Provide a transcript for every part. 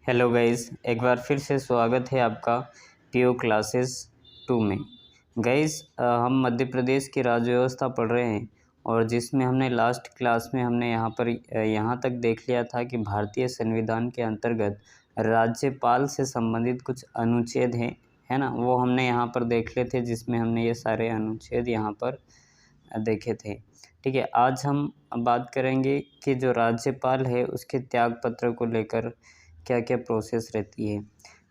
Hello guys, एक बार फिर से स्वागत है आपका पीओ क्लासेस 2 में। गाइज़, हम मध्य प्रदेश की राज्य व्यवस्था पढ़ रहे हैं और जिसमें हमने लास्ट क्लास में हमने यहाँ पर यहाँ तक देख लिया था कि भारतीय संविधान के अंतर्गत राज्यपाल से संबंधित कुछ अनुच्छेद हैं, है ना। वो हमने यहाँ पर देख लिए थे, जिसमें हमने ये सारे अनुच्छेद यहाँ पर देखे थे। ठीक है, आज हम बात करेंगे कि जो राज्यपाल है उसके त्यागपत्र को लेकर क्या क्या प्रोसेस रहती है।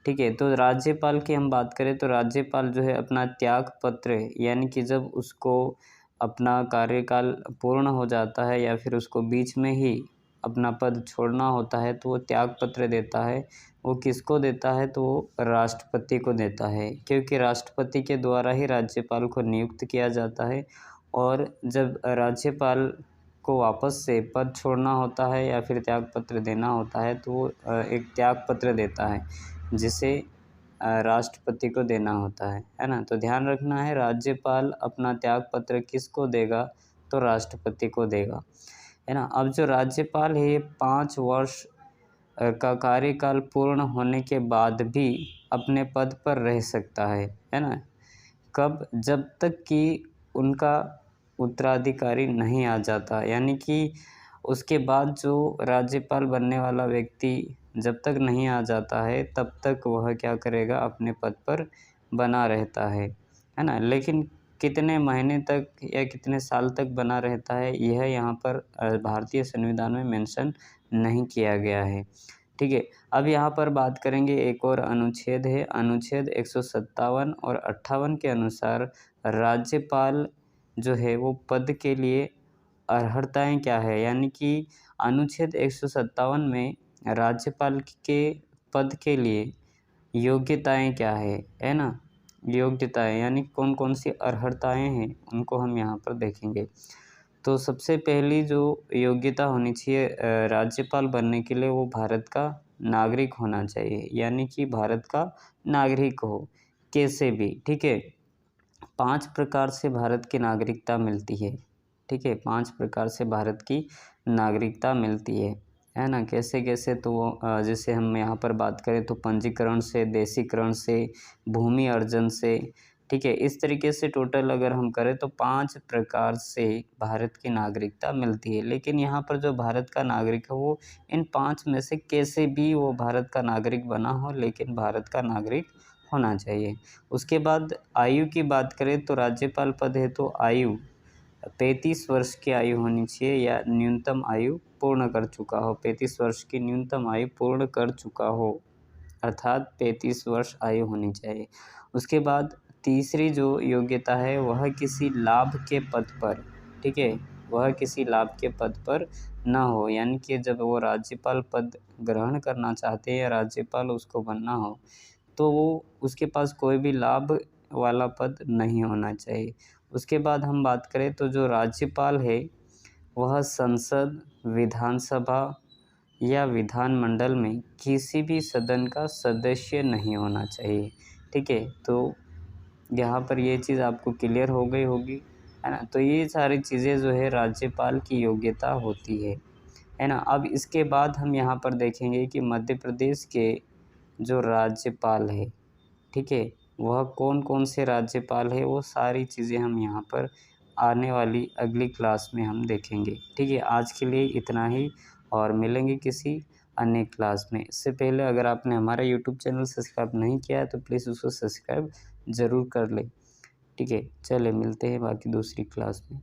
ठीक है, तो राज्यपाल की हम बात करें तो राज्यपाल जो है अपना त्याग पत्र, यानी कि जब उसको अपना कार्यकाल पूर्ण हो जाता है या फिर उसको बीच में ही अपना पद छोड़ना होता है तो वो त्याग पत्र देता है। वो किसको देता है? तो वो राष्ट्रपति को देता है, क्योंकि राष्ट्रपति के द्वारा ही राज्यपाल को नियुक्त किया जाता है। और जब राज्यपाल को वापस से पद छोड़ना होता है या फिर त्यागपत्र देना होता है तो वो एक त्यागपत्र देता है, जिसे राष्ट्रपति को देना होता है ना। तो ध्यान रखना है, राज्यपाल अपना त्यागपत्र किसको देगा? तो राष्ट्रपति को देगा, है ना। अब जो राज्यपाल है ये 5 वर्ष का कार्यकाल पूर्ण होने के बाद भी अपने पद पर रह सकता है ना। कब? जब तक कि उनका उत्तराधिकारी नहीं आ जाता, यानी कि उसके बाद जो राज्यपाल बनने वाला व्यक्ति जब तक नहीं आ जाता है तब तक वह क्या करेगा? अपने पद पर बना रहता है ना। लेकिन कितने महीने तक या कितने साल तक बना रहता है, यह यहाँ पर भारतीय संविधान में मेंशन नहीं किया गया है। ठीक है, अब यहाँ पर बात करेंगे, एक और अनुच्छेद है, अनुच्छेद 157 और 58 के अनुसार राज्यपाल जो है वो पद के लिए अर्हताएँ क्या है, यानी कि अनुच्छेद 157 में राज्यपाल के पद के लिए योग्यताएँ क्या है ना। योग्यताएँ यानी कौन-कौन सी अर्हताएँ हैं, उनको हम यहाँ पर देखेंगे। तो सबसे पहली जो योग्यता होनी चाहिए राज्यपाल बनने के लिए, वो भारत का नागरिक होना चाहिए, यानी कि भारत का नागरिक हो कैसे भी। ठीक है, 5 प्रकार से भारत की नागरिकता मिलती है। ठीक है, 5 प्रकार से भारत की नागरिकता मिलती है ना। कैसे-कैसे? तो जैसे हम यहाँ पर बात करें तो पंजीकरण से, देशीकरण से, भूमि अर्जन से। ठीक है, इस तरीके से टोटल अगर हम करें तो 5 प्रकार से भारत की नागरिकता मिलती है। लेकिन यहाँ पर जो भारत का नागरिक है वो इन 5 में से कैसे भी वो भारत का नागरिक बना हो, लेकिन भारत का नागरिक होना चाहिए। उसके बाद आयु की बात करें तो राज्यपाल पद है तो आयु 35 वर्ष की आयु होनी चाहिए, या न्यूनतम आयु पूर्ण कर चुका हो। 35 वर्ष की न्यूनतम आयु पूर्ण कर चुका हो, अर्थात 35 वर्ष आयु होनी चाहिए। उसके बाद तीसरी जो योग्यता है वह किसी लाभ के पद पर, ठीक है, वह किसी लाभ के पद पर ना हो, यानी कि जब वो राज्यपाल पद ग्रहण करना चाहते हैं या राज्यपाल उसको बनना हो तो वो उसके पास कोई भी लाभ वाला पद नहीं होना चाहिए। उसके बाद हम बात करें तो जो राज्यपाल है वह संसद, विधानसभा या विधानमंडल में किसी भी सदन का सदस्य नहीं होना चाहिए। ठीक है, तो यहाँ पर ये चीज़ आपको क्लियर हो गई होगी, है ना। तो ये सारी चीज़ें जो है राज्यपाल की योग्यता होती है ना। अब इसके बाद हम यहाँ पर देखेंगे कि मध्य प्रदेश के जो राज्यपाल है, ठीक है, वह कौन-कौन से राज्यपाल है, वो सारी चीज़ें हम यहाँ पर आने वाली अगली क्लास में हम देखेंगे। ठीक है, आज के लिए इतना ही और मिलेंगे किसी अन्य क्लास में। इससे पहले अगर आपने हमारा यूट्यूब चैनल सब्सक्राइब नहीं किया है तो प्लीज़ उसको सब्सक्राइब ज़रूर कर लें। ठीक है, चलिए मिलते हैं बाकी दूसरी क्लास में।